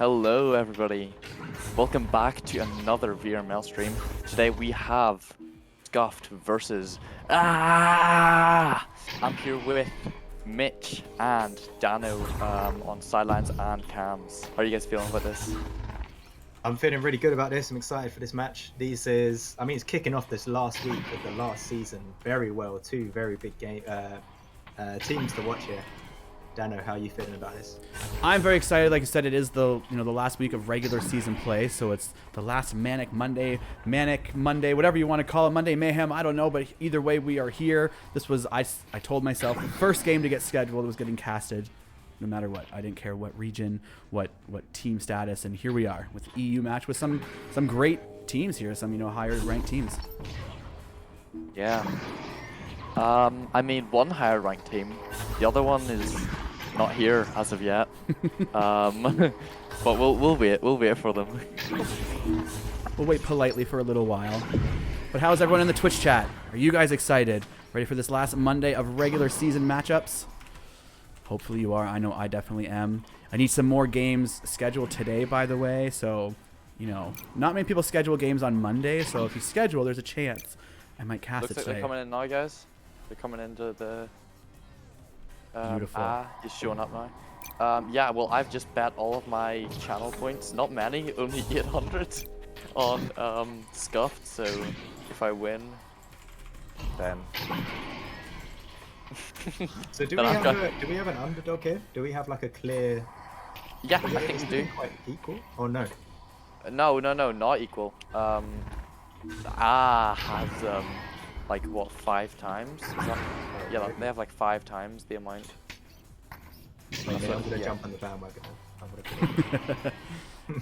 Hello everybody, welcome back to another VRML stream. Today we have Scuffed versus I'm here with Mitch and Dano on sidelines and cams. How are you guys feeling about this? I'm feeling really good about this. I'm excited for this match. It's kicking off this last week of the last season very well. Two very big teams to watch here. Dano, how are you feeling about this? I'm very excited. Like I said, it is the last week of regular season play, so it's the last manic Monday, whatever you want to call it, Monday Mayhem. I don't know, but either way, we are here. This was I told myself the first game to get scheduled was getting casted, no matter what. I didn't care what region, what team status, and here we are with the EU match with some great teams here, some higher ranked teams. Yeah. I mean, one higher ranked team. The other one is not here as of yet. But we'll wait for them. We'll wait politely for a little while. But how's everyone in the Twitch chat? Are you guys excited? Ready for this last Monday of regular season matchups? Hopefully you are. I know I definitely am. I need some more games scheduled today, by the way. So, not many people schedule games on Monday. So if you schedule, there's a chance I might cast Looks it like today. they're coming in now, guys. They're coming into the... Beautiful. He's showing up now. Yeah, well, I've just bet all of my channel points. Not many, only 800 on Scuffed. So if I win, then... So do we have an underdog here? Do we have like a clear... Yeah, I think we do. Quite equal? Or no? No, not equal. Has like what, 5 times? Is that... Yeah, like, they have like 5 times the amount. Okay, I'm gonna jump on the bandwagon.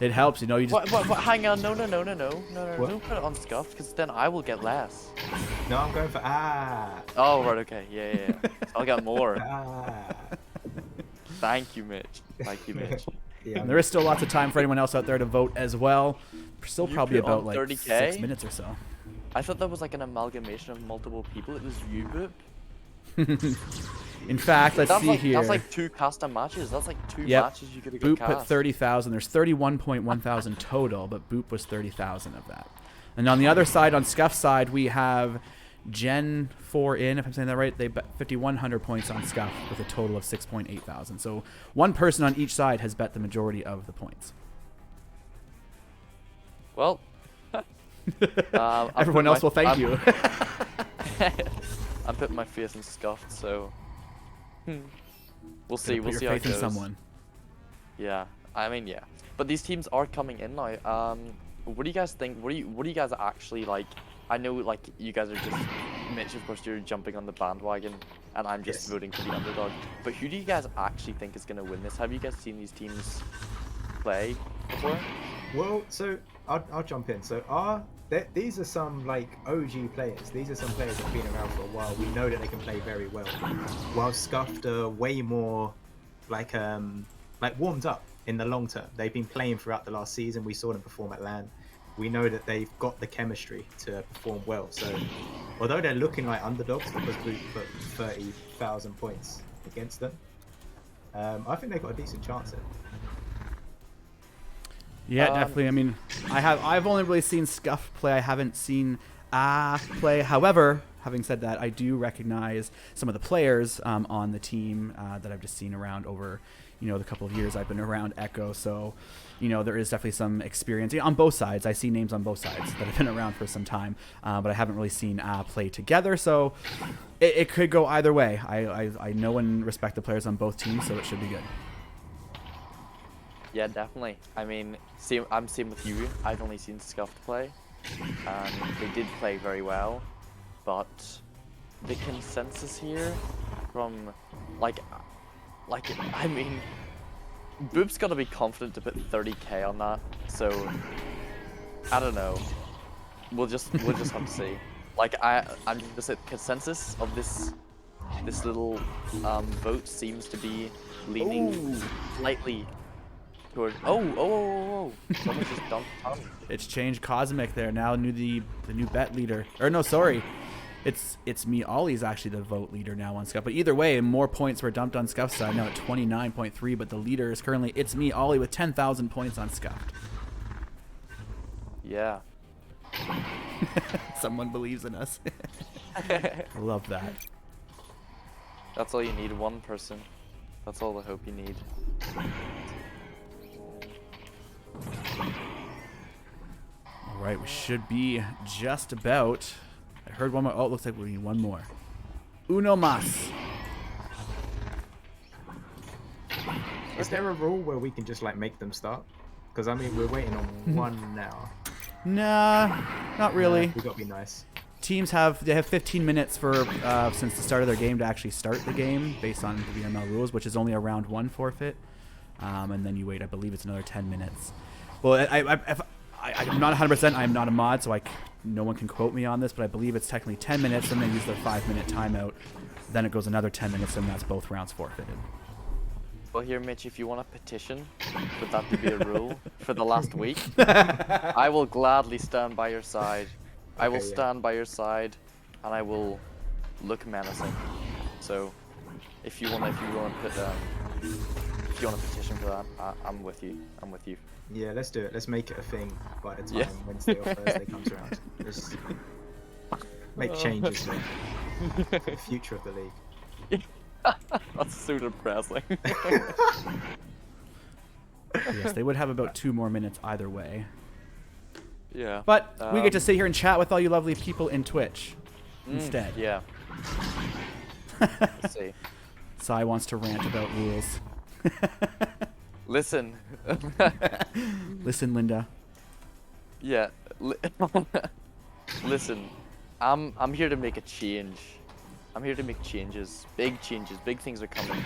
It helps, you just... What, hang on, no, don't put it on Scuffed, because then I will get less. No, I'm going for Oh, right, okay, yeah. So I'll get more. Thank you, Mitch. Yeah, there is still lots of time for anyone else out there to vote as well. Still probably about like 30K? 6 minutes or so. I thought that was like an amalgamation of multiple people. It was you, Boop. In fact, let's see here. That's like 2 custom matches. That's like 2 Yep. matches you could have Boop got put cast. 30,000. There's 31.1 thousand total, but Boop was 30,000 of that. And on the other side, on Scuff's side, we have Gen 4 in, if I'm saying that right. They bet 5,100 points on Scuff with a total of 6.8 thousand. So one person on each side has bet the majority of the points. Well, everyone else will thank you. I'm putting my faith in Scuffed, so we'll see. We'll Put see your how faith it in goes. someone. Yeah, I mean, yeah. But these teams are coming in now. What do you guys think? What do you guys actually like? I know, like, you guys are just Mitch. Of course, you're jumping on the bandwagon, and I'm just voting for the underdog. But who do you guys actually think is gonna win this? Have you guys seen these teams play before? Well, so I'll jump in. So these are some like OG players. These are some players that have been around for a while. We know that they can play very well. While Scuffed are way more like warmed up in the long term. They've been playing throughout the last season. We saw them perform at LAN. We know that they've got the chemistry to perform well. So although they're looking like underdogs because we put 30,000 points against them, I think they've got a decent chance here. Yeah, definitely. I mean, I've only really seen Scuff play. I haven't seen play. However, having said that, I do recognize some of the players on the team that I've just seen around over, the couple of years I've been around Echo. So, there is definitely some experience on both sides. I see names on both sides that have been around for some time, but I haven't really seen play together. So it could go either way. I know and respect the players on both teams, so it should be good. Yeah, definitely. I mean, I'm same with you. I've only seen Scuffed play, and they did play very well, but the consensus here from, I mean, Boop's got to be confident to put 30K on that. So I don't know. We'll just have to see. I'm just at consensus of this little vote seems to be leaning slightly. Oh! Someone just dumped a ton. It's changed Cosmic there. Now the new bet leader. Or no, sorry. It's me. Ollie's actually the vote leader now on Scuffed. But either way, more points were dumped on Scuff's side now at 29.3. But the leader is currently It's Me Ollie with 10,000 points on Scuffed. Yeah. Someone believes in us. I love that. That's all you need. One person. That's all the hope you need. All right, we should be just about. I heard one more. Oh, it looks like we need one more. Uno más. Is there a rule where we can just like make them start? Because I mean, we're waiting on one now. Nah, not really. We gotta be nice. Teams have 15 minutes for since the start of their game to actually start the game based on the VRML rules, which is only a round 1 forfeit, and then you wait. I believe it's another 10 minutes. Well, I'm not 100%. I'm not a mod, so no one can quote me on this, but I believe it's technically 10 minutes, and they use their 5-minute timeout. Then it goes another 10 minutes, and that's both rounds forfeited. Well, here, Mitch, if you want a petition for that to be a rule for the last week, I will gladly stand by your side. I will stand by your side, and I will look menacing. So, if you want to petition for that, I'm with you. I'm with you. Yeah, let's do it. Let's make it a thing by the time Wednesday or Thursday comes around. Just make changes for the future of the league. That's so depressing. Yes, they would have about 2 more minutes either way. Yeah. But we get to sit here and chat with all you lovely people in Twitch instead. Yeah. Let's see. Sai wants to rant about rules. Listen. Listen, Linda. Yeah. Listen. I'm here to make a change. I'm here to make changes. Big changes. Big things are coming.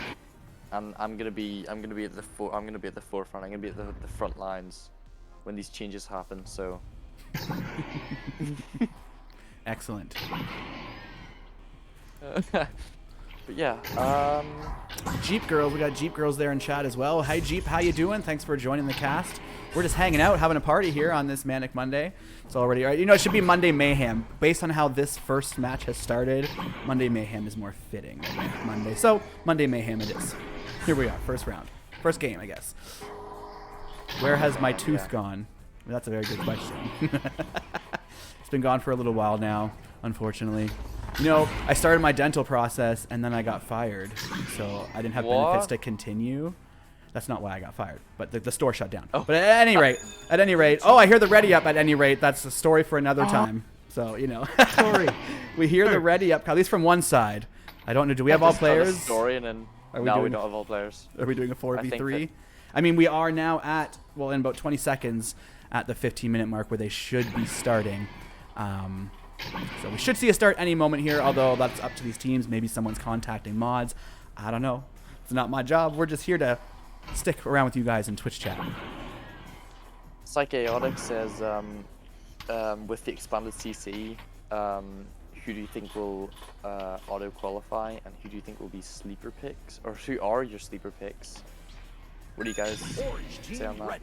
And I'm gonna be at the forefront. I'm gonna be at the front lines when these changes happen. So. Excellent. But yeah. Jeep Girls, we got Jeep Girls there in chat as well. Hi Jeep, how you doing? Thanks for joining the cast. We're just hanging out, having a party here on this Manic Monday. It's already, you know, it should be Monday Mayhem. Based on how this first match has started, Monday Mayhem is more fitting than Manic Monday. So, Monday Mayhem it is. Here we are, first round. First game, I guess. Where has my tooth gone? That's a very good question. It's been gone for a little while now, unfortunately. You know, I started my dental process and then I got fired. So I didn't have benefits to continue. That's not why I got fired, but the store shut down. Oh. But at any rate, oh, I hear the ready up at any rate. That's a story for another time. So, you know, we hear the ready up, at least from one side. I don't know, do we have all players? Story and then we don't have all players. Are we doing a 4v3? I mean, we are now at, well, in about 20 seconds at the 15-minute mark where they should be starting. So we should see a start any moment here, although that's up to these teams. Maybe someone's contacting mods. I don't know. It's not my job. We're just here to stick around with you guys in Twitch chat. Psychaotic says, with the expanded CC, who do you think will auto-qualify, and who do you think will be sleeper picks? Or who are your sleeper picks? What do you guys say on that?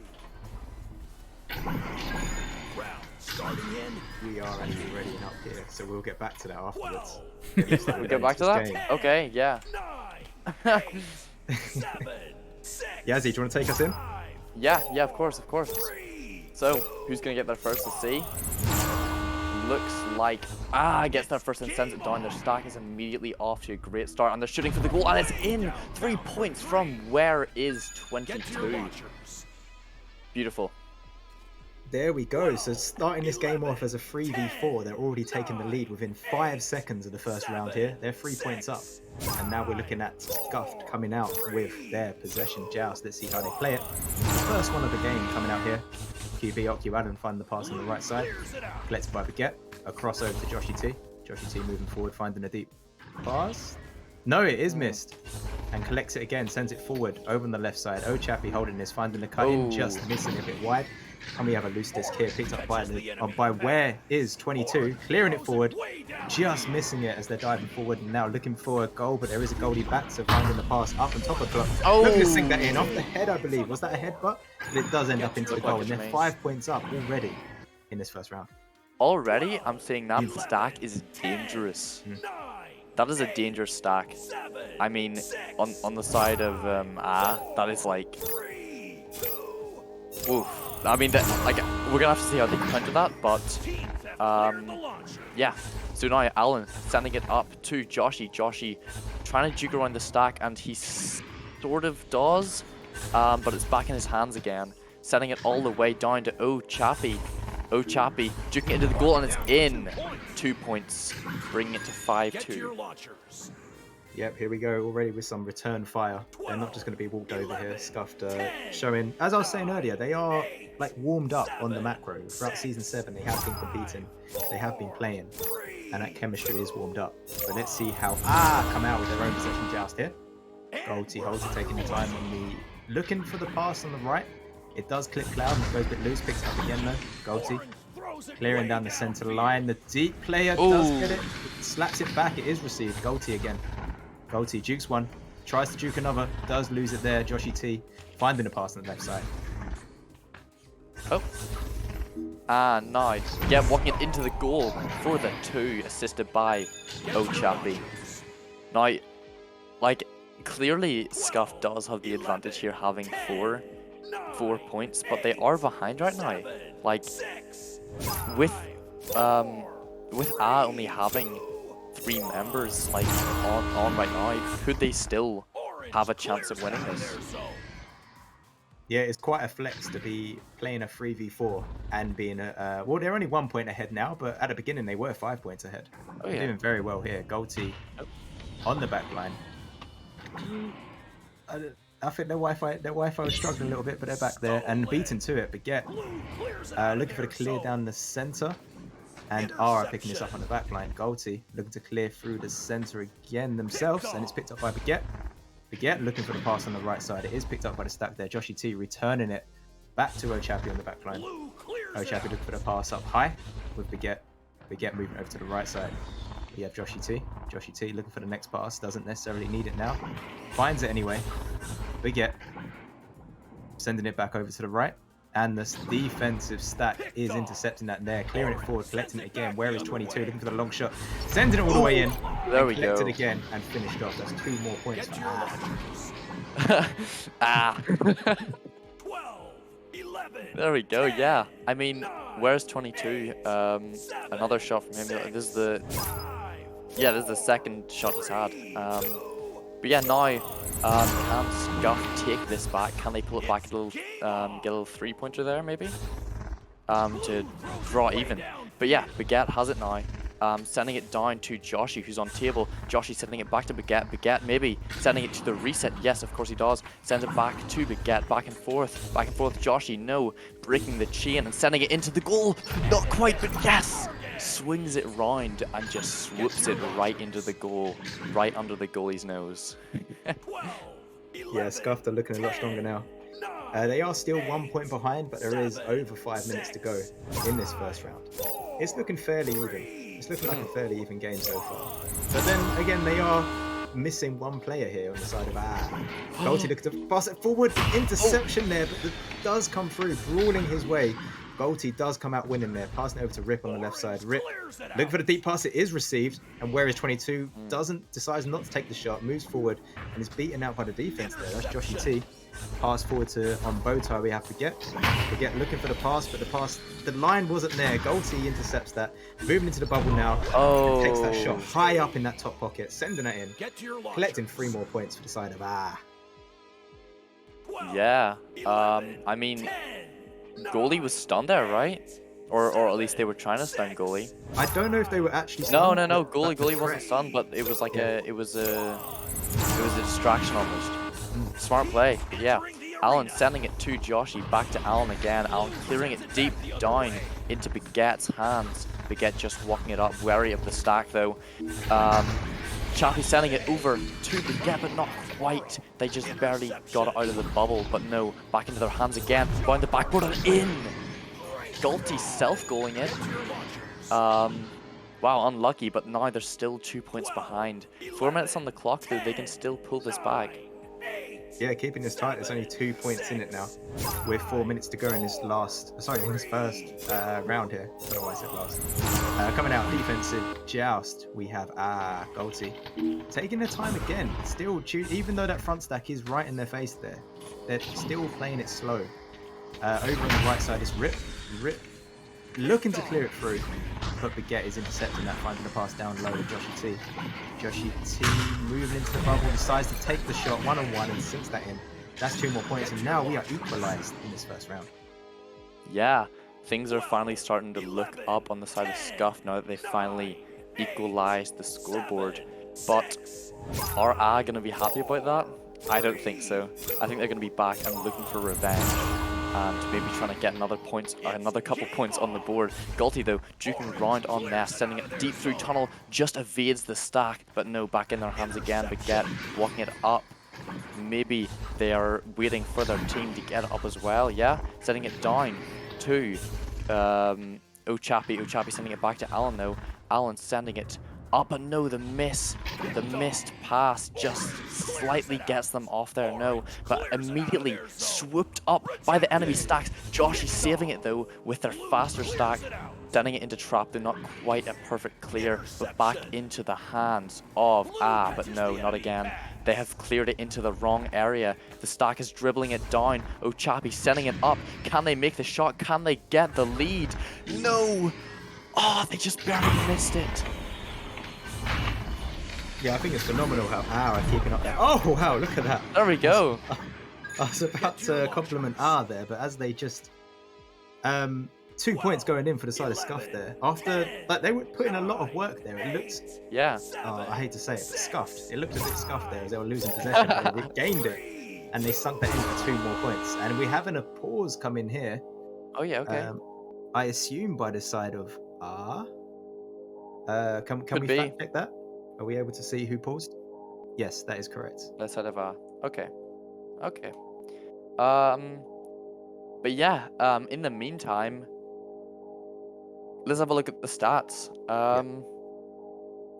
Starting in. We are actually ready and up here, so we'll get back to that afterwards. We'll get back to that? Game. Okay, yeah. 9, 7, 6, Yazzie, do you want to take us in? Yeah, of course. So, who's gonna get there first? Let's see. Looks like gets there first and sends it down. Their stack is immediately off to a great start, and they're shooting for the goal, and it's in. 3 points from where is 22. Beautiful. There we go. So starting this game off as a 3v4, they're already taking the lead within 5 seconds of the first round here. They're 3 points up. And now we're looking at Scuffed coming out with their possession joust. Let's see how they play it. First one of the game coming out here. QB Ocuadon finding the pass on the right side. Collected by Baguette. A crossover to Joshy T. Joshy T moving forward, finding a deep pass. No, it is missed. And collects it again, sends it forward over on the left side. Chappie holding this, finding the cut in, just missing a bit wide. And we have a loose disc here, picked up by where is 22, clearing it forward, just missing it as they're diving forward and now looking for a goal, but there is a goalie back, so finding the pass up on top of the clock. Looking to sink that in off the head, I believe. Was that a headbutt? But it does end up into the goal, and they're 5 points up already in this first round. already I'm saying that stack is dangerous. That is a dangerous stack. I mean, on the side of that is like, woof. I mean, like we're gonna have to see how they counter that, but yeah. So now Alan sending it up to Joshy. Joshy trying to juke around the stack, and he sort of does, but it's back in his hands again. Sending it all the way down to Chappie. Chappie juking it into the goal, and it's in. 2 points, bringing it to 5-2. Yep, here we go already with some return fire. They're not just going to be walked over here. Scuffed showing, as I was saying earlier, they are like warmed up on the macro. Throughout Season 7, they have been competing. They have been playing. And that chemistry is warmed up. But let's see how come out with their own possession joust here. Goldie holds it, taking the time on the... Looking for the pass on the right. It does clip Cloud and it goes a bit loose. Picks it up again though. Goldie clearing down the centre line. The deep player does get it. Slaps it back. It is received. Goldie again. Goldie jukes one. Tries to juke another. Does lose it there. Joshy T finding a pass on the left side. Oh. Nice. Yeah, walking it into the goal for the 2, assisted by Chappie. Now, like, clearly Scuff does have the advantage here, having 4 points, but they are behind right now. Like, with only having 3 members like on right now, could they still have a chance of winning this? Yeah, it's quite a flex to be playing a 3v4 and being a... well, they're only 1 point ahead now, but at the beginning they were 5 points ahead. Oh, yeah. Doing very well here. Goldie on the back line. I think their Wi-Fi was struggling a little bit, but they're back there and beaten to it. Baguette looking for the clear down the centre, and Ara picking this up on the back line. Goldie looking to clear through the centre again themselves, and it's picked up by Baguette. Baguette looking for the pass on the right side. It is picked up by the stack there. Joshy T returning it back to Chappie on the back line. Chappie looking for the pass up high with Baguette. Baguette moving over to the right side. We have Joshy T. Joshy T looking for the next pass. Doesn't necessarily need it now. Finds it anyway. Baguette sending it back over to the right. And the defensive stack is intercepting that there. Clearing it forward, collecting it again. Where is 22? Looking for the long shot. Sending it all the way in. There we go. Collected again and finished off. That's 2 more points for There we go, yeah. I mean, where's 22? Another shot from him. This is the... Yeah, this is the second shot he's had. But yeah, now, can Scuff take this back? Can they pull it back a little, get a little 3-pointer there, maybe? To draw even. But yeah, Baguette has it now. Sending it down to Joshy, who's on table. Joshy sending it back to Baguette. Baguette maybe sending it to the reset. Yes, of course he does. Sends it back to Baguette. Back and forth. Back and forth. Joshy, no. Breaking the chain and sending it into the goal. Not quite, but yes! Swings it round and just swoops it right into the goal. Right under the goalie's nose. Yeah, Scuffed are looking a lot stronger now. They are still 1 point behind, but there is over 5 minutes to go in this first round. It's looking fairly even. It's looking like a fairly even game so far. But then again, they are missing 1 player here on the side of Goldie looking to pass it forward. Interception there, but it does come through, brawling his way. Goldie does come out winning there, passing it over to Rip on the left side. Rip looking for the deep pass, it is received, and where is 22? Decides not to take the shot, moves forward, and is beaten out by the defense there. That's Joshy T. Pass forward to on Bowtie, we have Baguette looking for the pass, but the line wasn't there. Goldie intercepts that, moving into the bubble now, and takes that shot high up in that top pocket, sending it in, collecting 3 more points for the side of Yeah, I mean, goalie was stunned there, right? Or at least they were trying to stun goalie. I don't know if they were actually stunned. No, goalie wasn't stunned, but it was like it was a distraction almost. Smart play, yeah. Alan sending it to Joshy, back to Alan again. Alan clearing it deep down into Baguette's hands. Baguette just walking it up, wary of the stack though. Chappie sending it over to Baguette, but not quite. They just barely got it out of the bubble, but no, back into their hands again. Down the backboard and in! Goldie self-goaling it. Wow, unlucky, but now they're still 2 points behind. 4 minutes on the clock though, they can still pull this back. Yeah, keeping this tight. There's only 2 points in it now, with 4 minutes to go in this in this first round here. I don't know why I said last. Coming out defensive joust, we have Golty taking their time again. Still, even though that front stack is right in their face there, they're still playing it slow. Over on the right side is Rip, looking to clear it through, but Baguette is intercepting that, finding the pass down low to Joshy T. Joshy T moving into the bubble, decides to take the shot one-on-one and sinks that in. That's 2 more points, and now we are equalized in this first round. Yeah, things are finally starting to look up on the side of Scuffed now that they finally equalized the scoreboard. But are A going to be happy about that? I don't think so. I think they're going to be back and looking for revenge, and maybe trying to get another couple points on the board. Golty though, duking round on Nest, sending it deep through tunnel, just evades the stack, but no, back in their hands again. Baguette walking it up. Maybe they are waiting for their team to get it up as well. Yeah, sending it down to Ochapi. Ochapi sending it back to Alan though. Alan sending it up, and no, the missed pass just slightly gets them off there, no, but immediately swooped up by the enemy stacks. Josh is saving it though with their faster stack, sending it into trap, though not quite a perfect clear, but back into the hands of but no, not again. They have cleared it into the wrong area. The stack is dribbling it down. Ochapi sending it up. Can they make the shot? Can they get the lead? No! Oh, they just barely missed it. Yeah, I think it's phenomenal how are keeping up there. Oh, wow, look at that. There we go. I was about to compliment there, but as they just... 2 points going in for the side of Scuffed there. After, like, they were putting a lot of work there. It looked... Yeah. I hate to say it, but Scuffed. It looked a bit Scuffed there as they were losing possession, but they regained it. And they sunk that in for 2 more points. And we're having a pause come in here. Oh, yeah, okay. I assume by the side of Can we fact check that? Are we able to see who paused? Yes, that is correct. Let's head of okay. Okay. But yeah, in the meantime, let's have a look at the stats.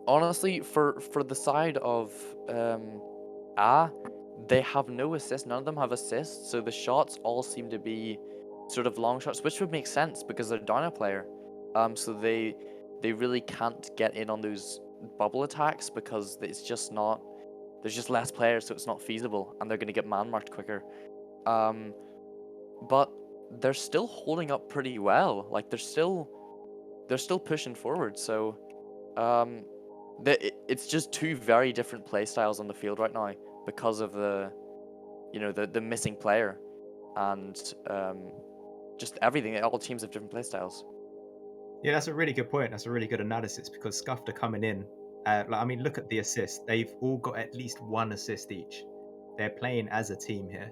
Honestly, for the side of they have no assists. None of them have assists, so the shots all seem to be sort of long shots, which would make sense because they're down a player. So they really can't get in on those bubble attacks because it's just not, there's just less players, so it's not feasible, and they're going to get man marked quicker. But they're still holding up pretty well. Like they're still pushing forward. So it's just 2 very different play styles on the field right now because of the missing player and just everything. All teams have different play styles. Yeah, that's a really good point. That's a really good analysis because Scuffed are coming in. Look at the assists. They've all got at least 1 assist each. They're playing as a team here.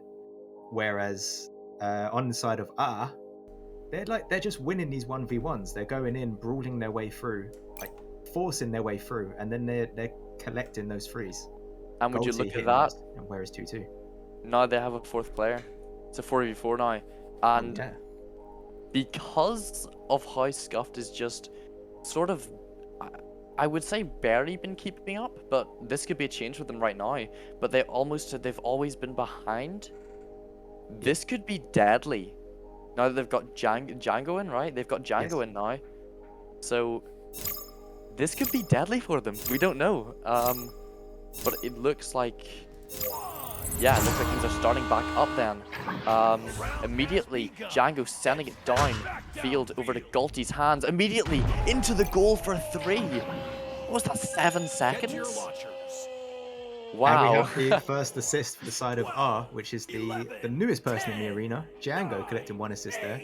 Whereas on the side of they're just winning these 1v1s. They're going in, brawling their way through, like forcing their way through, and then they're collecting those frees. And would you look at that? And where is 2-2? Now they have a 4th player. It's a 4v4 now. And because of how Scuffed is just sort of, I would say barely been keeping up, but this could be a change for them right now. But they've always been behind. This could be deadly. Now that they've got Django in, right? They've got Django in now. So this could be deadly for them. We don't know. But it looks like, yeah, it looks like things are starting back up then. Immediately, Django sending it down field over to Golty's hands. Immediately into the goal for 3. What was that, 7 seconds? Wow. And we have the first assist for the side of which is the newest person in the arena. Django collecting 1 assist there.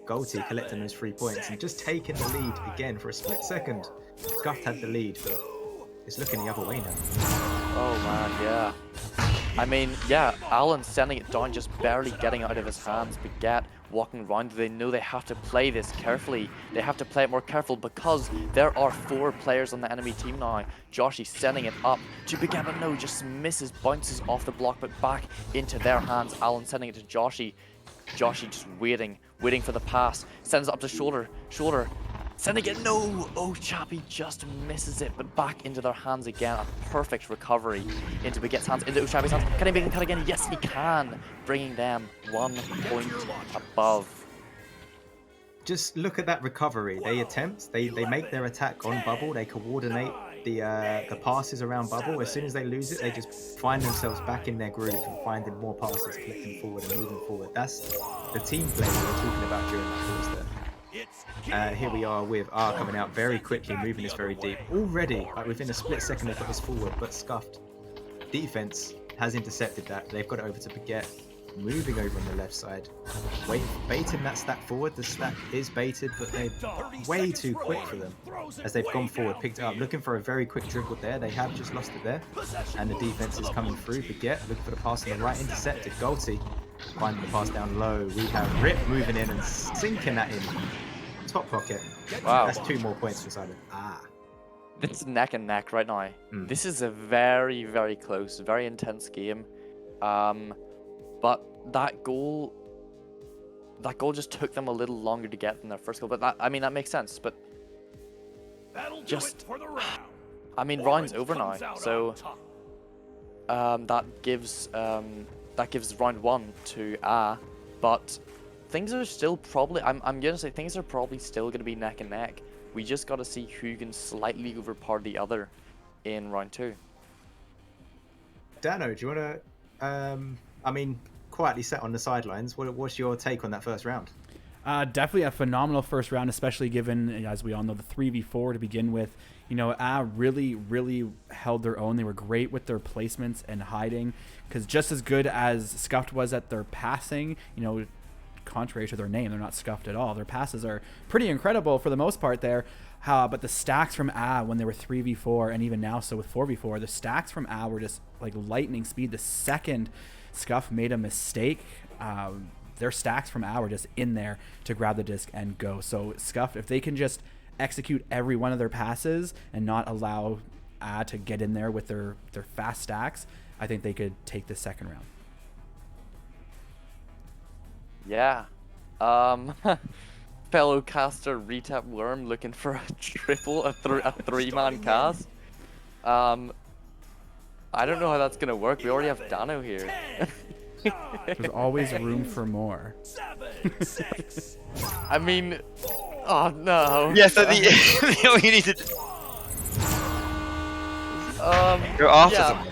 Golty collecting those 3 points and just taking the lead again for a split second. Scuffed had the lead, but it's looking the other way now. Oh man, yeah. I mean, yeah, Alan sending it down, just barely getting out of his hands. Baguette walking around. They know they have to play this carefully. They have to play it more careful because there are 4 players on the enemy team now. Joshy sending it up to Baguette, but no, just misses, bounces off the block, but back into their hands. Alan sending it to Joshy. Joshy just waiting for the pass. Sends it up to Shoulder. Shoulder Sending it, no! Oh, Chappie just misses it, but back into their hands again. A perfect recovery into Baguette's hands, into Chappie's hands. Can he make the cut again? Yes, he can! Bringing them 1 point above. Just look at that recovery. They attempt, they make their attack on bubble, they coordinate the passes around bubble. As soon as they lose it, they just find themselves back in their groove and finding more passes, clicking forward and moving forward. That's the team play we were talking about during that pause there. Here we are with R coming out very quickly, moving this very deep. Already, like within a split second, they've got this forward, but Scuffed defense has intercepted that. They've got it over to Baguette, moving over on the left side, baiting that stack forward. The stack is baited, but they're way too quick for them as they've gone forward, picked it up, looking for a very quick dribble there. They have just lost it there, and the defense is coming through. Baguette looking for the pass on the right, intercepted. Golty finding the pass down low. We have Rip moving in and sinking that in. Top pocket. Wow. That's 2 more points for Simon. It's neck and neck right now. This is a very, very close, very intense game. But that goal just took them a little longer to get than their first goal. But that, I mean, that makes sense. But just, I mean, round's over now. So that gives round 1 to A. But things are still probably, I'm gonna say things are probably still gonna be neck and neck. We just gotta see who can slightly overpower the other in round 2. Dano, do you wanna I mean, quietly sat on the sidelines, what's your take on that first round? Definitely a phenomenal first round, especially given, as we all know, the 3v4 to begin with. You know, really, really held their own. They were great with their placements and hiding, because just as good as Scuffed was at their passing, you know, contrary to their name, they're not Scuffed at all. Their passes are pretty incredible for the most part there. But the stacks from A when they were 3v4, and even now so with 4v4, the stacks from A were just like lightning speed. The second Scuff made a mistake, their stacks from A were just in there to grab the disc and go. So Scuff, if they can just execute every one of their passes and not allow A to get in there with their fast stacks, I think they could take the second round. Yeah. Fellow caster Retap Worm looking for a triple, a 3-man cast. I don't know how that's gonna work. We already have Dano here. There's always room for more. I mean, oh no. Yeah, so the all you need to go after yeah. someone.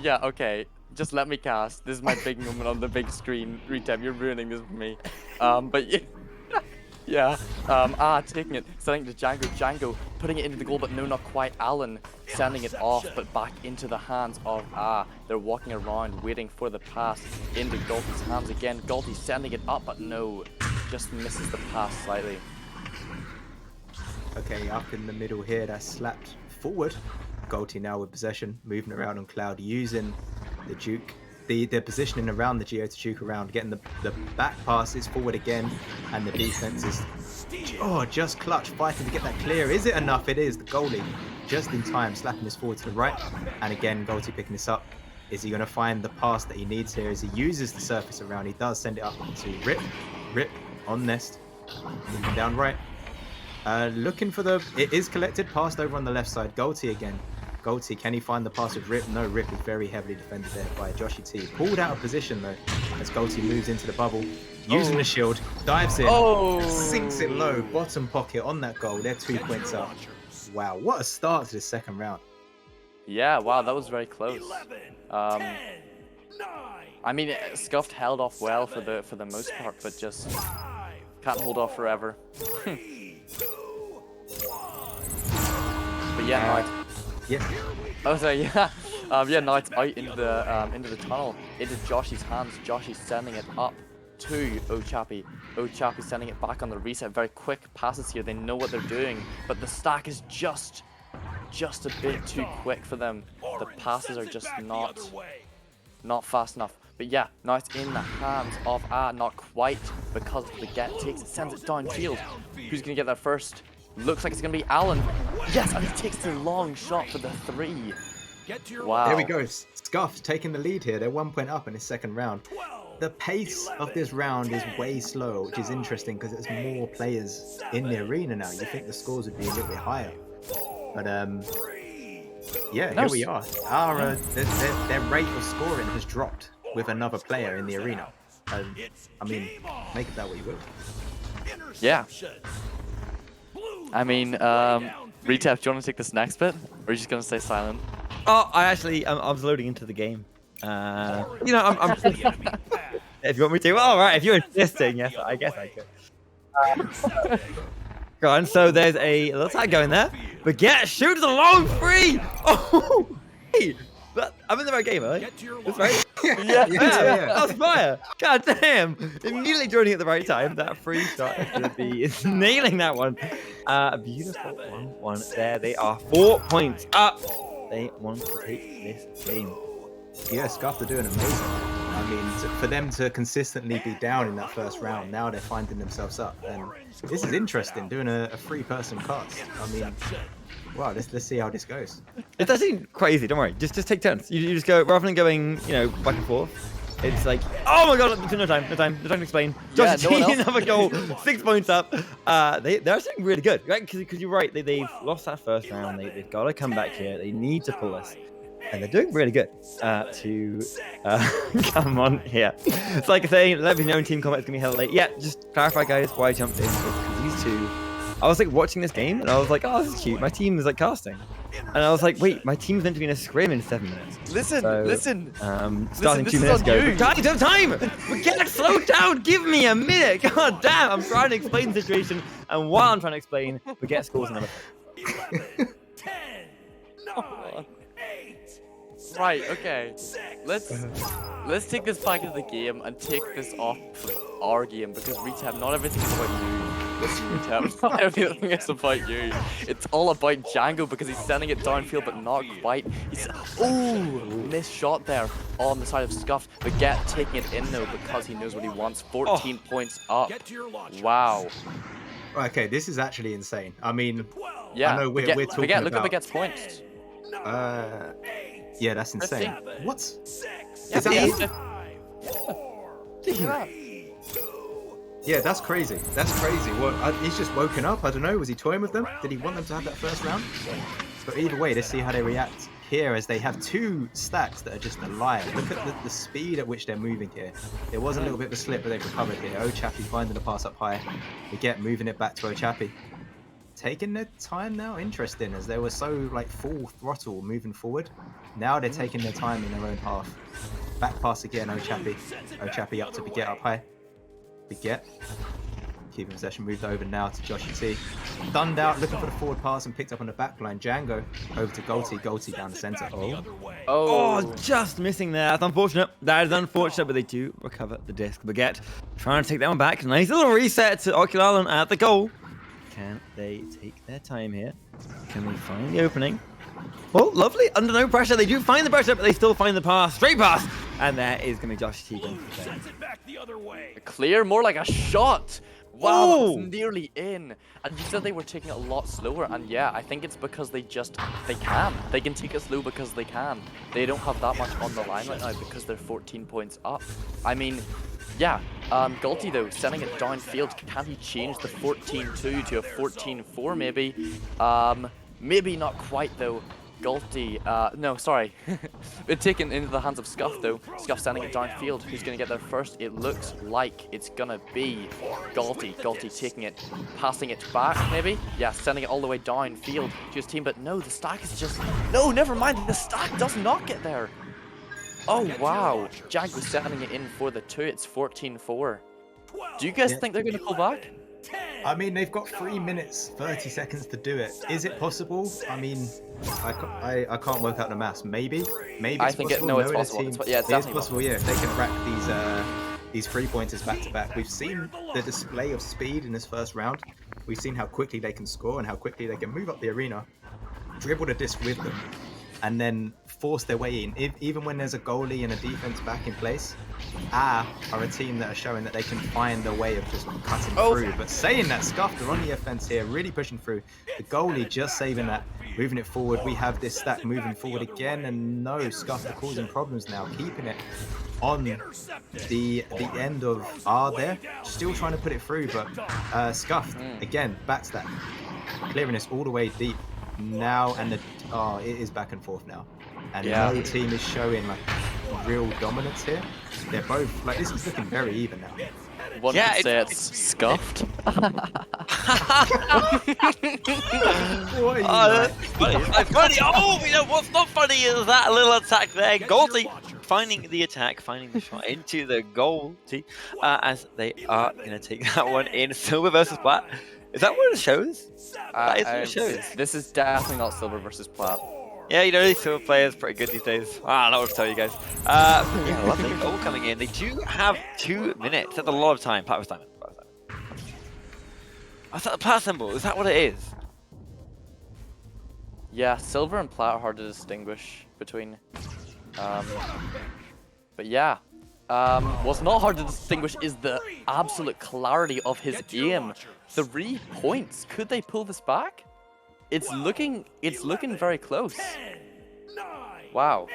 Yeah, okay. Just let me cast. This is my big moment on the big screen. Retap, you're ruining this for me. But yeah. Taking it, sending it to Django. Django putting it into the goal, but no, not quite. Alan sending it off, but back into the hands of They're walking around, waiting for the pass into Galty's hands again. Galty sending it up, but no, just misses the pass slightly. Okay, up in the middle here, that's slapped forward. Galty now with possession, moving around on Cloud, using the juke, the positioning around the Geo to juke around, getting the back passes forward again, and the defense is just clutch, fighting to get that clear. Is it enough? It is. The goalie just in time, slapping this forward to the right, and again Galty picking this up. Is he going to find the pass that he needs here as he uses the surface around? He does send it up to Rip on Nest, moving down right, looking for it is collected, passed over on the left side. Galty again. Galty, can he find the pass with Rip? No, Rip is very heavily defended there by Joshy T. Pulled out of position though, as Galty moves into the bubble, using the shield, dives in, sinks it low, bottom pocket on that goal. They're 2 points up. Wow, what a start to the second round. Yeah, wow, that was very close. I mean, Scuffed held off well for the most part, but just can't hold off forever. But yeah, no, Yeah. oh, sorry, yeah. Now it's out into the tunnel, into Joshy's hands. Joshy's sending it up to Ochapi. Ochapi sending it back on the reset. Very quick passes here. They know what they're doing, but the stack is just a bit too quick for them. The passes are just not fast enough. But yeah, now it's in the hands of not quite, because Baguette takes it, sends it downfield. Who's gonna get that first? Looks like it's gonna be Alan. Yes, and he takes the long shot for the 3. Wow. There we go. Scuffed taking the lead here. They're 1 point up in his second round. the pace of this round is way slower, which is interesting because there's more players in the arena now. You think the scores would be a little bit higher, but yeah, here we are. Our their rate of scoring has dropped with another player in the arena. I mean, make of that what you will. Yeah. I mean, Retap, do you want to take this next bit, or are you just gonna stay silent? Oh, I was loading into the game. You know, I'm if you want me to. All right, if you're insisting, yes, I guess I could. Go on. So there's a little tag going there. Baguette shoots a long free. Oh, hey, I'm in the right game, right? That's right. Yeah. That was fire. God damn. Immediately joining at the right time. That free shot is going to be nailing that one. Beautiful 1-1 there. They are 4 points up. They want to take this game. Yeah, Scuffed are doing amazing. I mean, for them to consistently be down in that first round, now they're finding themselves up. And this is interesting, doing a three-person cast. I mean, wow, let's see how this goes. It's actually crazy. Don't worry. Just take turns. You just go, rather than going, you know, back and forth. It's like, oh my god, no time to explain. Yeah, Josh, no one else. another goal, 6 points up. They're actually really good, right? Because you're right, they've lost that first round. They've got to come back here. They need to pull this. And they're doing really good to come on here. It's like saying, let me know in team combat is going to be hella late. Yeah, just clarify, guys, why I jumped in. Because these two, I was like watching this game and I was like, oh, this is cute. My team is like casting. And I was like, wait, my team's meant to be in a scrim in 7 minutes. Listen, So, listen. Starting this 2 is minutes on ago. you. Time! We can't slow down! Give me a minute! God damn! I'm trying to explain the situation, and while I'm trying to explain, Baguette scores another. 11, 10, 9, 8. Right, okay. Let's take this back into the game and take this off of our game, because Retap, not everything is about you. Listen, Retap, not everything is about you. It's all about Django because he's sending it downfield, but not quite. He's missed shot there on the side of Scuffed. Baguette taking it in though because he knows what he wants. 14 points up. Get to your launcher. Wow. Okay, this is actually insane. I mean, 12, Yeah. I know we're Baguette, talking Baguette, look about- at Baguette's points. 9, 8, yeah, that's insane. 7, What? 6, Is that- 5, 4, 3, 2. Yeah, that's crazy. That's crazy. Well, he's just woken up. I don't know. Was he toying with them? Did he want them to have that first round? But either way, let's see how they react here as they have two stacks that are just alive. Look at the speed at which they're moving here. There was a little bit of a slip, but they've recovered here. Ochapi finding the pass up high. Baguette moving it back to Ochapi. Taking their time now. Interesting, as they were so like full throttle moving forward. Now they're taking their time in their own half. Back pass again, Ochapi. Ochapi up to Baguette up high. Baguette. Keeping possession, moved over now to Joshy T. Dunned out, looking for the forward pass and picked up on the back line. Django over to Golty. Golty down the centre. Oh, just missing there. That's unfortunate. That is unfortunate, but they do recover the disc. Baguette trying to take that one back. Nice little reset to Ocular at the goal. Can they take their time here? Can they find the opening? Oh, lovely. Under no pressure. They do find the pressure, but they still find the pass. Straight pass. And there is going to be Josh Tegan. Sends it back the other way. Clear, more like a shot. Wow, that Oh! was nearly in. And you said they were taking it a lot slower, and yeah, I think it's because they can. They can take it slow because they can. They don't have that much on the line right now because they're 14 points up. I mean, yeah, Golty though, sending it downfield, can he change the 14-2 to a 14-4 maybe? Maybe not quite though. Golty, no, sorry. Been taken into the hands of Scuff though. Scuff sending it downfield. Who's going to get there first? It looks like it's going to be Golty. Golty taking it, passing it back maybe? Yeah, sending it all the way downfield to his team. But no, the stack is just... No, never mind. The stack does not get there. Oh, wow. Jag was sending it in for the 2. It's 14-4. Do you guys think they're going to pull back? I mean, they've got 3 minutes, 30 seconds to do it. Is it possible? I mean, I can't work out the maths. Maybe I it's think possible. no, it's Knowing the possible. team- Yeah, it's it is definitely possible. Yeah, if they can rack these 3-pointers back to back. We've seen the display of speed in this first round. We've seen how quickly they can score and how quickly they can move up the arena, dribble the disc with them, and then force their way in. Even when there's a goalie and a defense back in place, are a team that are showing that they can find a way of just cutting through. But saying that, Scuffed are on the offense here, really pushing through. The goalie just saving that, moving it forward. We have this stack moving forward again, and no, Scuffed are causing problems now, keeping it on the end of R there, still trying to put it through, but Scuffed again, backstab, clearing this all the way deep now, and it is back and forth now, and no team is showing like real dominance here. They're both like, this is looking very even now. One could say it's Scuffed. What are you That's funny. That's funny. Oh, you know what's not funny is that little attack there. Goldie finding the attack, finding the shot into the goal as they are going to take that one in. Silver versus Plat. Is that what it shows? That is what it shows. This is definitely not Silver versus Plat. Yeah, you know, these silver players pretty good these days. I don't know what to tell you guys. Yeah, lovely goal coming in. They do have 2 minutes. That's a lot of time. Plat was time. Is that the Plat symbol? Is that what it is? Yeah, Silver and Plat are hard to distinguish between. But yeah, what's not hard to distinguish is the absolute clarity of his aim. 3 points. Could they pull this back? It's looking very close. Wow.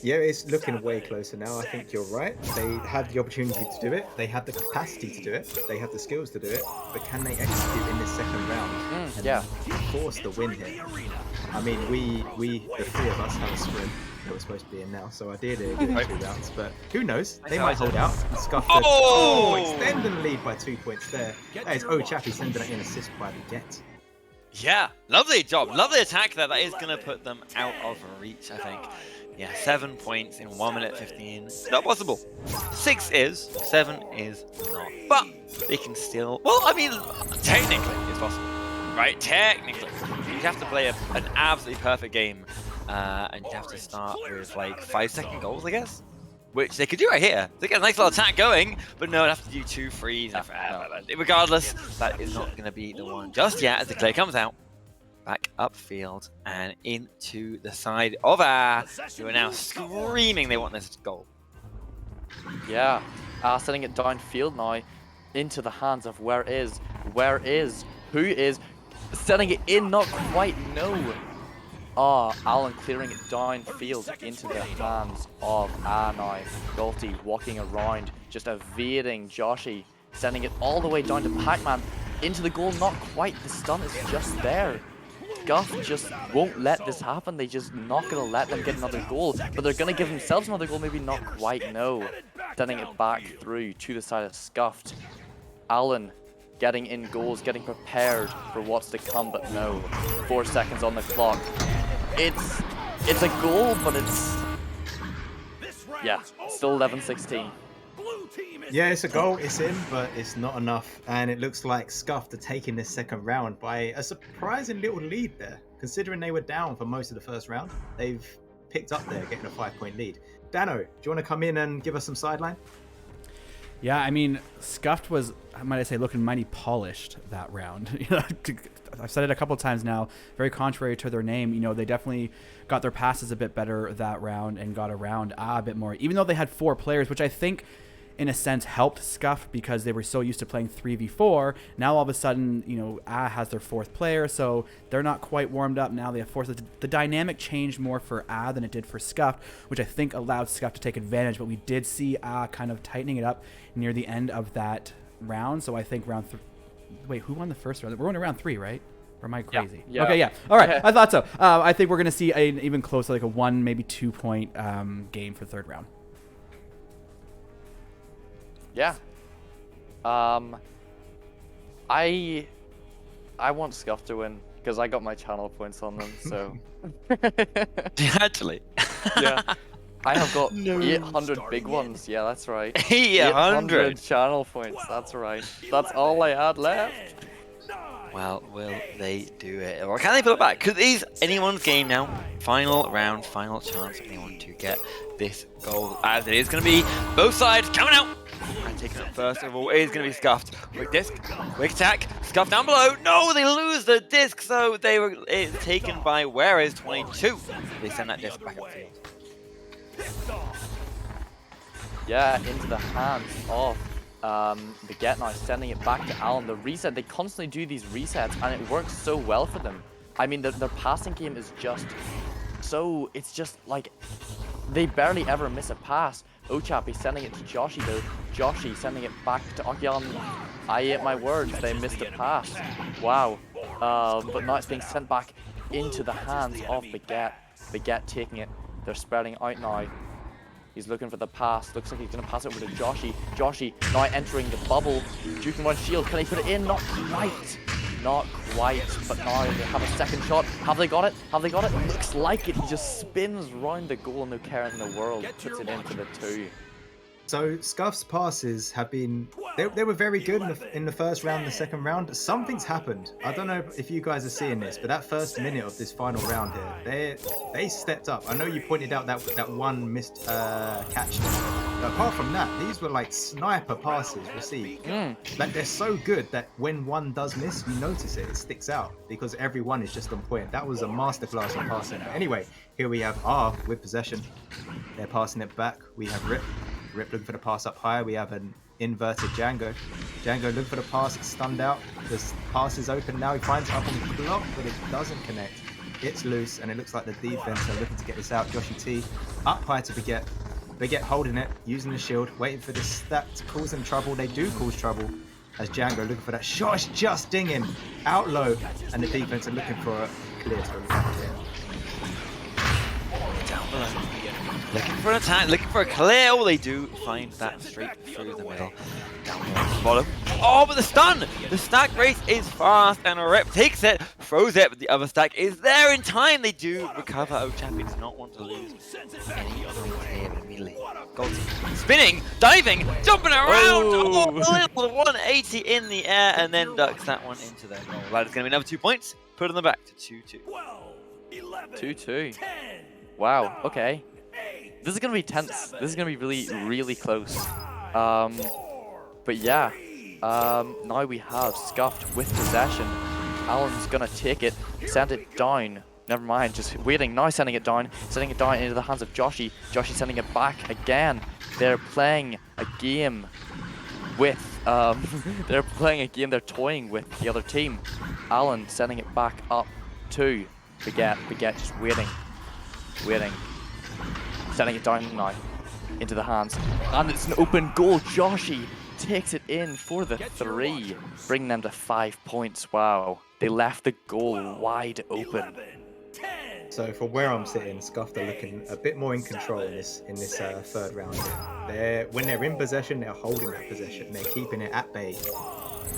Yeah, it's looking way closer now. I think you're right. They had the opportunity to do it. They had the capacity to do it. They have the skills to do it. But can they execute in this second round? And yeah. Force the win here. I mean, we the 3 of us have a sprint that we're supposed to be in now. So ideally, they get 2 rounds. But who knows? They might hold out. And Scuffed extending the lead by 2 points there. That is Chappie sending an assist by the get. Yeah, lovely job. Lovely attack there. That is going to put them out of reach, I think. Yeah, 7 points in 1 minute 15. Not possible. 6 is, 7 is not. But they can still, well, I mean, technically it's possible, right? Technically. You have to play an absolutely perfect game, and you have to start with like 5-second goals, I guess. Which they could do right here. They get a nice little attack going, but no, they have to do 2 frees. Regardless, that is not going to be the one just yet as the clear comes out. Back upfield and into the side of our, who are now screaming they want this goal. Yeah, sending it downfield now into the hands of who is setting it in, not quite, no. Alan clearing it downfield into the hands of now. Galti walking around, just evading Joshy, sending it all the way down to Pac-Man into the goal, not quite, the stun is just there. Scuffed just won't let this happen. They just not gonna let them get another goal, but they're gonna give themselves another goal, maybe not quite, no. Sending it back through to the side of Scuffed. Alan getting in goals, getting prepared for what's to come, but no. 4 seconds on the clock. It's a goal, but it's, yeah, still 11-16. Yeah, it's a goal, it's in, but it's not enough. And it looks like Scuffed are taking this second round by a surprising little lead there. Considering they were down for most of the first round, they've picked up there, getting a 5-point lead. Dano, do you want to come in and give us some sideline? Yeah, I mean, Scuffed was, might I say, looking mighty polished that round. I've said it a couple of times now, very contrary to their name. You know, they definitely got their passes a bit better that round and got around a bit more, even though they had 4 players, which I think in a sense helped Scuffed because they were so used to playing 3v4. Now all of a sudden, you know, has their 4th player, so they're not quite warmed up. Now they have 4th. The dynamic changed more for than it did for Scuffed, which I think allowed Scuffed to take advantage, but we did see kind of tightening it up near the end of that round. So I think round 3, wait, who won the first round? We're going to round 3, right? Or am I crazy? Yeah. Okay, yeah. All right, I thought so. I think we're going to see an even closer, like a 1, maybe 2 point game for 3rd round. Yeah. I want Scuff to win because I got my channel points on them. So. Actually. Yeah. I have got 800 big ones. Yeah, that's right. 800 channel points. That's right. That's all I had left. Well, will they do it? Or can they pull it back? Because it is anyone's game now. Final round, final chance for anyone to get this goal. As it is going to be both sides coming out. And taking it first of all is going to be Scuffed. Quick disc, quick attack, Scuffed down below. No, they lose the disc, so it's taken by Whereas 22. They send that disc back upfield. Yeah, into the hands of the Get now, sending it back to Alan. The reset, they constantly do these resets, and it works so well for them. I mean, their passing game is just so, it's just like, they barely ever miss a pass. Ochap is sending it to Joshi though. Joshi sending it back to Okyan. I ate my words, they missed a pass. Wow. But now it's being sent back into the hands of Baguette. Baguette taking it. They're spreading out now. He's looking for the pass. Looks like he's going to pass it over to Joshi. Joshi now entering the bubble. Juking one shield. Can he put it in? Not quite. Not quite. But now they have a second shot. Have they got it? Have they got it? Looks like it. He just spins round the goal, no care in the world. Puts it in for the 2. So Scuff's passes have been, they were very good in the first round and the second round. Something's happened. I don't know if you guys are seeing this, but that first minute of this final round here, they stepped up. I know you pointed out that one missed catch. But apart from that, these were like sniper passes received. Like they're so good that when one does miss, you notice it. It sticks out because everyone is just on point. That was a masterclass in passing. Anyway, here we have R with possession. They're passing it back. We have Rip. Rip looking for the pass up high. We have an inverted Django. Django looking for the pass. It's stunned out. The pass is open now. He finds it up on the block, but it doesn't connect. It's loose, and it looks like the defense are looking to get this out. Joshi T up high to Baguette. Baguette holding it, using the shield, waiting for this stack to cause them trouble. They do cause trouble as Django looking for that shot. It's just dinging out low, and the defense are looking for a clear to the back here. Down below. Looking for an attack, looking for a clear. Oh, they do find that straight through the middle. Down below the bottom. Oh, but the stun! The stack race is fast, and Rip takes it, throws it, but the other stack is there in time. They do recover. Ochap does not want to lose any points here immediately. Gold spinning, diving, jumping around. Oh, a little 180 in the air, and then ducks that one into their goal. That is going to be another 2 points. Put on the back to 2-2. 2-2. Wow, okay. This is going to be tense. This is going to be really, really close. But yeah, now we have Scuffed with possession. Alan's going to take it, send it down. Never mind, just waiting. Now sending it down into the hands of Joshi. Joshi sending it back again. They're playing a game with, they're toying with the other team. Alan sending it back up to Baguette. Baguette just waiting. Sending it down now into the hands, and it's an open goal. Joshi takes it in for the 3, bringing them to 5 points. Wow, they left the goal wide open. So from where I'm sitting, Scuffed are looking a bit more in control in this third round. When they're in possession, they're holding that possession. They're keeping it at bay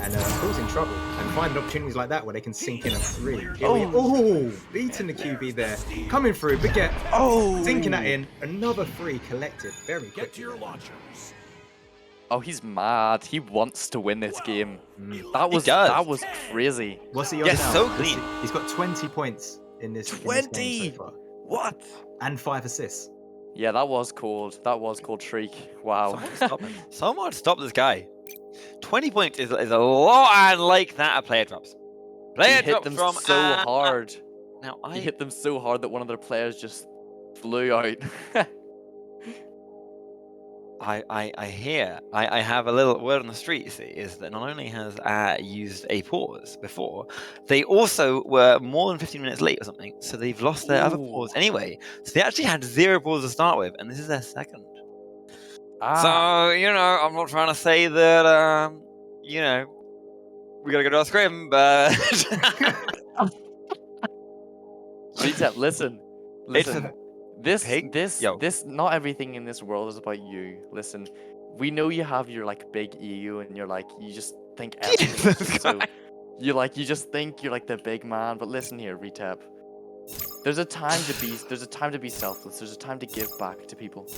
and causing trouble, and finding opportunities like that where they can sink in a 3. Oh, beating the QB there, coming through. Baguette, sinking that in. Another 3 collected very quickly. Oh, he's mad. He wants to win this game. That was crazy. What's he on Yes, now? so clean. He's got 20 points in this. 20? In this game so far. What? And 5 assists. Yeah, that was cold. That was cold Shriek. Wow. Someone stop this guy. 20 points is a lot, and like that, a player drops. Player He hit them from so hard. Now He hit them so hard that one of their players just flew out. I have a little word on the street, you see, is that not only has used a pause before, they also were more than 15 minutes late or something, so they've lost their other pause anyway. So they actually had 0 pause to start with, and this is their second. So, I'm not trying to say that, we gotta go to our scrim, but... Reset, listen. This, not everything in this world is about you. Listen, we know you have your big ego, and you're you just think everything. So you just think you're the big man. But listen here, Retap. There's a time to be selfless. There's a time to give back to people.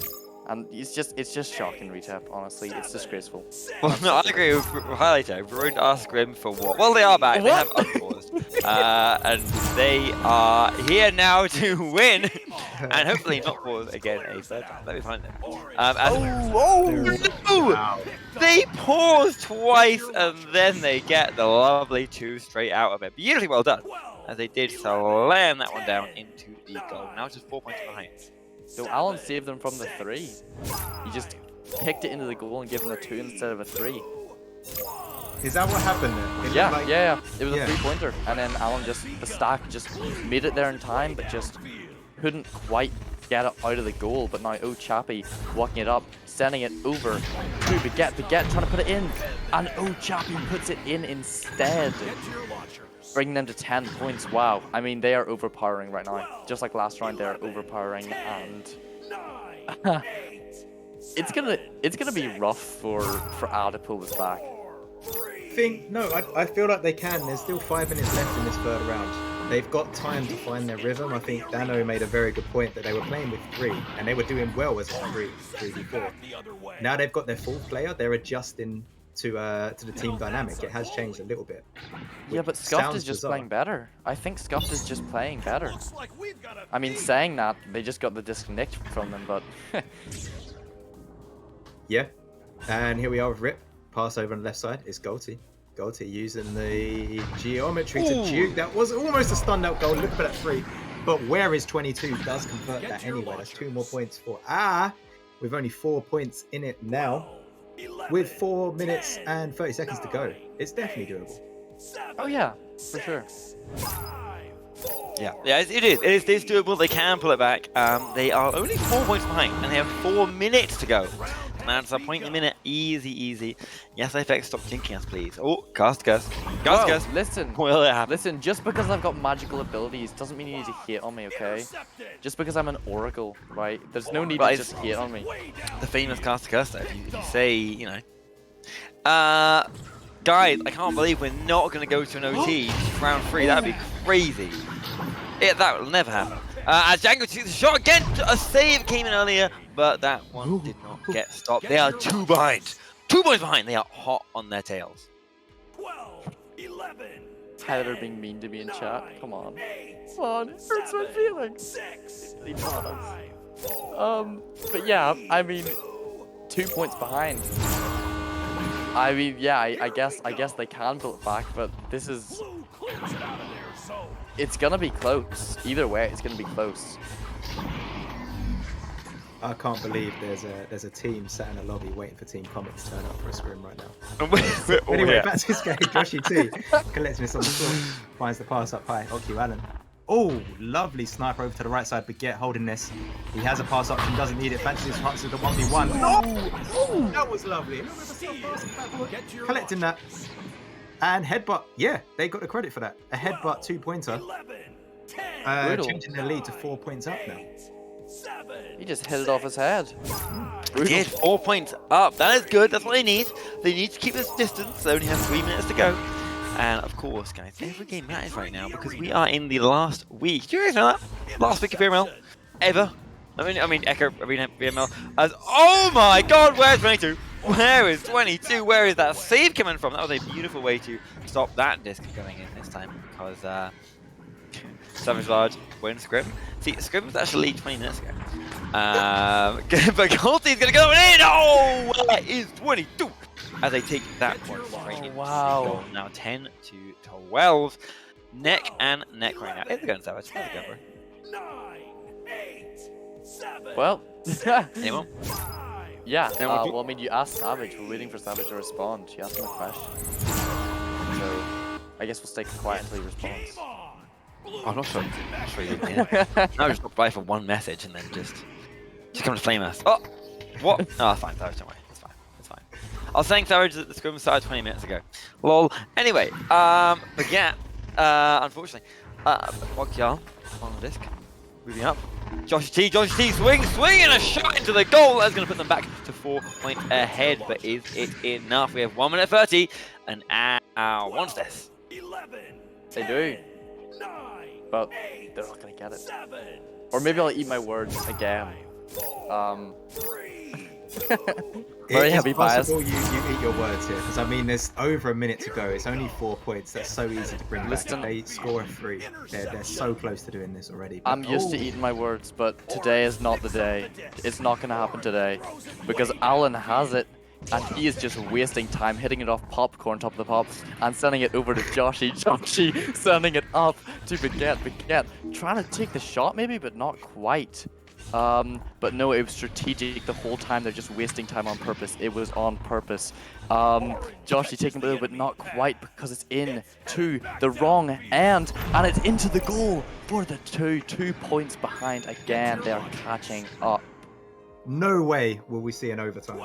And it's just shocking, Retap. Honestly, it's disgraceful. Well, no, I agree with Highlighter. Ruined our scrim for what? Well, they are back. They have unpaused. And they are here now to win. And hopefully not pause again a third time. Let me find them. Wow. They pause twice and then they get the lovely 2 straight out of it. Beautifully well done. As they did slam that one down into the goal. Now just 4 points behind. So Alan saved them from the 3. He just kicked it into the goal and gave them a 2 instead of a 3. Is that what happened then? It Yeah, looked like- yeah. It was yeah. a 3-pointer, and then Alan the stack just made it there in time, but just couldn't quite get it out of the goal. But now Chappie walking it up, sending it over to Baguette, trying to put it in, and Chappie puts it in instead, bringing them to 10 points. Wow, I mean they are overpowering right now. Just like last round, they are overpowering, and it's gonna be rough for Al to pull this back. I feel like they can. There's still 5 minutes left in this third round. They've got time to find their rhythm. I think Dano made a very good point that they were playing with 3 and they were doing well as a 3 before. Now they've got their 4th player. They're adjusting to the team dynamic. It has changed a little bit. Yeah, but Scuffed sounds is just bizarre. playing better. I think Scuffed is just playing better. I mean, saying that, they just got the disconnect from them, but Yeah. And here we are with Rip. Pass over on the left side. It's Golty. Golty using the geometry to juke. That was almost a stunned out goal. Look for that 3. But where is 22? Does convert that anyway. That's 2 more points for with only 4 points in it now. With 4 minutes and 30 seconds to go. It's definitely doable. oh yeah, for sure. Yeah, it is doable. They can pull it back. They are only 4 points behind, and they have 4 minutes to go. That's a point a minute. Easy. Yasaifex, stop jinxing us, please. Oh, cast. Whoa, listen, Will it happen? listen. Just because I've got magical abilities doesn't mean you need to hate on me, okay? Just because I'm an oracle, right? There's no need But to it's- just hate on me. The famous cast. If you say, you know. Guys, I can't believe we're not going to go to an OT round 3. That'd be crazy. That will never happen. As Django shoots the shot again, a save came in earlier, but that one did not get stopped. They are 2 behind. 2 points behind. They are hot on their tails. 12, 11, Tyler being mean to me in chat. Come on. Come on, it hurts my feelings. 6, He taught us. 5, But yeah, I mean, 2 points behind. I mean, yeah, I guess they can pull it back, but this is, blue clears it out of their zone. it's gonna be close. Either way, it's gonna be close. I can't believe there's a team sat in a lobby waiting for Team Comet to turn up for a scrim right now. Anyway, back to this game. Joshy T collects this on the floor, finds the pass up high. Oki Allen. Oh, lovely sniper over to the right side. Baguette holding this. He has a pass option, doesn't need it. Fancies his hearts with the 1v1. No! That was lovely. Collecting that. And headbutt. Yeah, they got the credit for that. A headbutt 2-pointer. 11, 10, Brutal. Changing the lead to 4 points up now. 7, He just hit it off his head. They did 4 points up. That is good. That's what they need. They need to keep this distance. They only have 3 minutes to go. And of course, guys, every game matters right now because we are in the last week. Do you guys know that? Last week of VRML ever. I mean, Echo Arena VRML. Oh my God, where's 22? Where is 22? Where is that save coming from? That was a beautiful way to stop that disc going in this time because Savage Large wins Scrim. See, Scrim was actually 20 minutes ago. But Golty's gonna go in. Oh, that is 22. As they take that one straight into wow. the goal. Now 10 to 12. Neck and neck right now. It's going Savage. How's it going, bro? 9, 8, 7, Well, Anyone? 5, yeah. Then we'll Well, I mean, you asked Savage. We're waiting for Savage to respond. You asked him a question. So, I guess we'll stay quiet until he responds. I'm not sure. Yeah. Now just reply for one message and then just come to flame us. Oh, what? Oh, fine, Savage, don't worry. It's fine. It's fine. I was saying Savage that the scrim started 20 minutes ago. Lol. Anyway, but yeah, unfortunately, Mokyal on the disc, moving up. Joshy T swinging a shot into the goal. That's going to put them back to 4 points ahead. But is it enough? We have 1 minute 30, and wants this. 11, They do, 9, but they're not gonna get it. 7, Or maybe I'll eat my words again. Very It's heavy bias. possible you eat your words here, because I mean, there's over a minute to go. It's only 4 points. That's so easy to bring back. Listen. They score a 3. They're so close to doing this already. But, I'm used to oh, eating my words, but today is not the day. It's not gonna happen today, because Alan has it, and he is just wasting time hitting it off popcorn top of the pop and sending it over to Joshy. Joshy sending it up to Baguette, trying to take the shot maybe, but not quite. But no, it was strategic the whole time. They're just wasting time on purpose. It was on purpose. Joshy taking it, but not quite, because it's in to the wrong end, and it's into the goal for the 2 points behind again. They are catching up. no way will we see an overtime.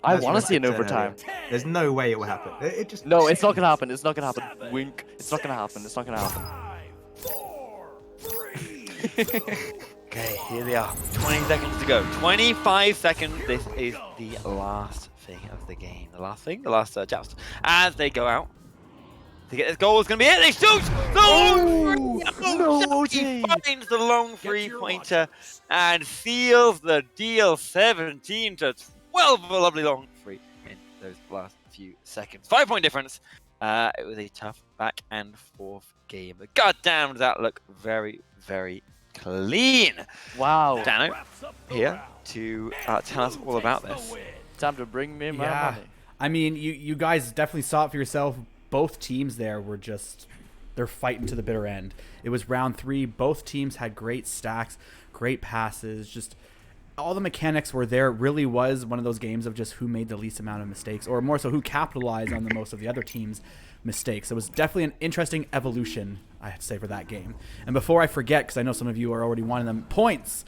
I As want to see an Rustic said overtime. earlier. There's no way it will happen. It just No, it's not gonna happen. It's not gonna happen. Wink. It's not gonna happen. It's not gonna happen. 5, 4, 3. Okay, here they are. 20 seconds to go. 25 seconds. This is the last thing of the game. The last joust. As they go out to get this goal is going to be it. They shoot! The long three! no, He OJ. finds the long three-pointer and seals the deal. 17 to 12. A lovely long three in those last few seconds. 5-point difference. It was a tough back and forth game. But goddamn, does that look very, very clean. Wow. Dano here to tell us all about this. Time to bring me my Yeah. money. I mean, you guys definitely saw it for yourself. Both teams there were just, they're fighting to the bitter end. It was round 3. Both teams had great stacks, great passes, just all the mechanics were there. It really was one of those games of just who made the least amount of mistakes, or more so who capitalized on the most of the other team's mistakes. It was definitely an interesting evolution, I have to say, for that game. And before I forget, because I know some of you are already wanting them, points.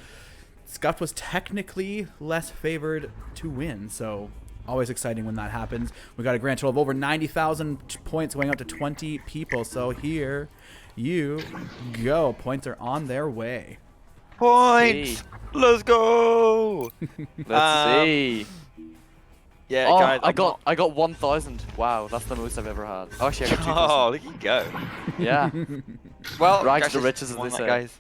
Scuffed was technically less favored to win, so always exciting when that happens. We got a grand total of over 90,000 points going out to 20 people, so here you go. Points are on their way. Points! Let's go! Let's see. Yeah, Oh, guys. I got 1,000. Wow, that's the most I've ever had. Oh, actually, I got 2,000. Oh, look at you go. Yeah. Well, Rags to congratulations riches, as on they that, say. guys.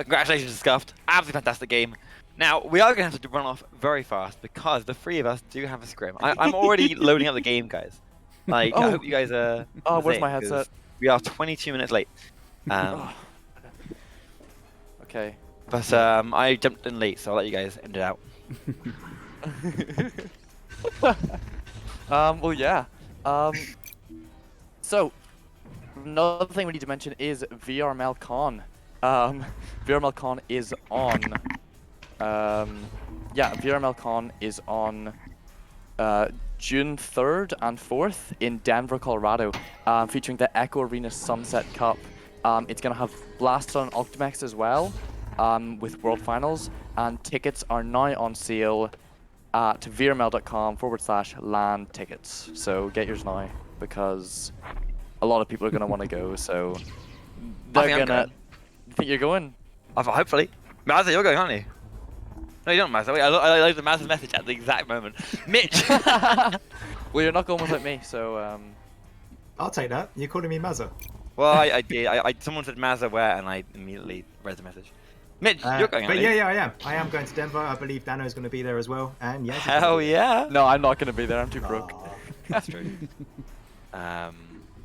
Congratulations to Scuffed. Absolutely fantastic game. Now, we are going to have to run off very fast because the 3 of us do have a scrim. I'm already loading up the game, guys. Like, I Oh. hope you guys are... Oh, where's safe, my 'cause headset? We are 22 minutes late. Okay. But I jumped in late, so I'll let you guys end it out. Well, yeah. So, another thing we need to mention is VRML Con. VRML Con is on. Yeah, VRML Con is on June 3rd and 4th in Denver, Colorado, featuring the Echo Arena Sunset Cup. It's going to have Blast on Optimex as well, with World Finals, and tickets are now on sale at vrml.com/LAN tickets. So get yours now, because a lot of people are going to want to go, so they're think I'm going to... going. You think you're going? Hopefully. Mazza, you're going, aren't you? No, you don't, Mazza. Wait, I left the Mazza message at the exact moment. Mitch! Well, you're not going without me, so... I'll take that. You're calling me Mazza. Well, I did. Someone said Mazza where, and I immediately read the message. Mitch, you're going, But aren't you? yeah, I am. I am going to Denver. I believe Dano's going to be there as well. And yes, Hell yeah! No, I'm not going to be there. I'm too broke. That's true.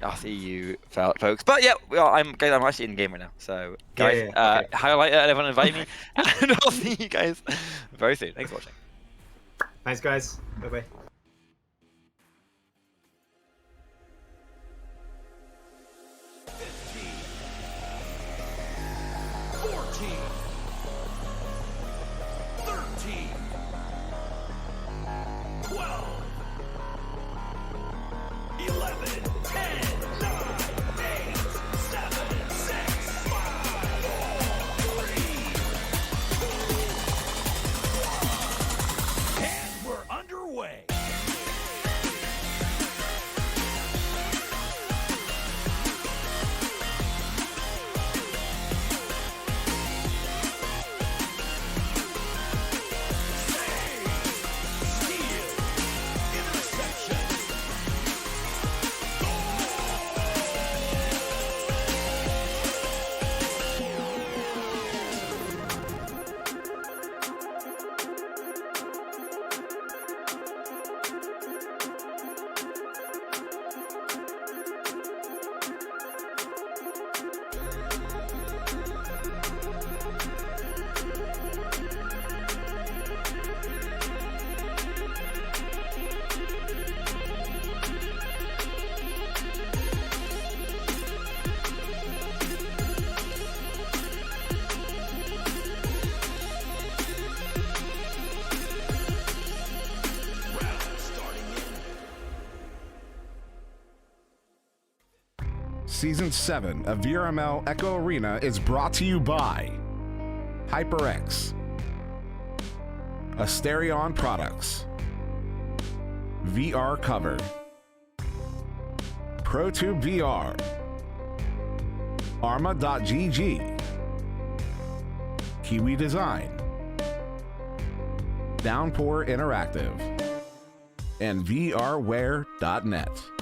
I'll see you, folks. But yeah, I'm actually in game right now. So guys, okay. highlight it, everyone invite me, and I'll see you guys very soon. Thanks for watching. Thanks, guys. Bye bye. Season 7 of VRML Echo Arena is brought to you by HyperX, Asterion Products, VR Cover, ProTube VR, Arma.gg, Kiwi Design, Downpour Interactive, and VRware.net.